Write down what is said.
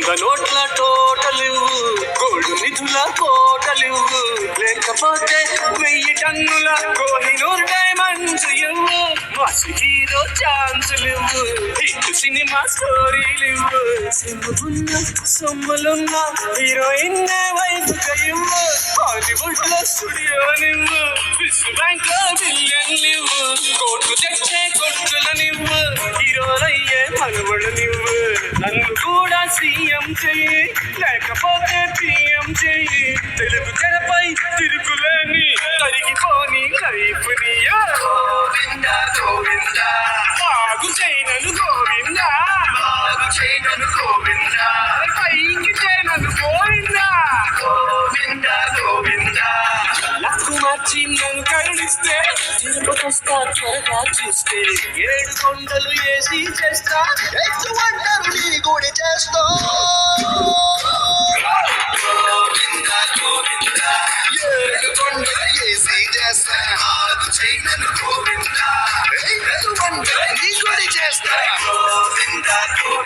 వంద నోట్ల టోటలివ్వు, గోల్డ్ నిధుల కోటలివ్వు, లేకపోతే 1000 టన్నుల కోహినూర్ డైమండ్స్ ఇవ్వు, మాస్ హీరో ఛాన్సులివ్వు, హిట్ సినిమా స్టోరీలివ్వు, సింపులున్న సొమ్ములున్న హీరోయిన్ వైపుగా ఇవ్వు, హాలీవుడ్ లో స్టూడియోనివ్వు, స్విస్ బ్యాంక్ లో బిలియన్లివ్వు, కోట్లు తెచ్చే కొట్టులనివ్వు, హీరోలయ్యే మనవడనివ్వు, నన్ను కూడా సీఎం చెయ్యి, లేకపోతే పిఎం చెయ్యి, తెలుగు తెరపై తిరుగులేని తరిగిపోని లైఫ్ ని గోవింద గోవింద, బాగు చేయనను గోవింద, బాగు చేయనను గోవింద, పైకి చేయనను గోవింద, గోవింద గోవింద. లక్కు మార్చి నన్ను కరుణిస్తే తిరుపతొస్తా త్వరగా చూస్తే, 7 కొండలు ఏసి చేస్తా, ఎటువంటి నీ గుడి చేస్తా, గోవింద గోవింద, 7 కొండలు ఏసి చేస్తా, బాగు చేయనను గోవింద, ఎటువంటి నీ గుడి చేస్తా, గోవింద గోవింద.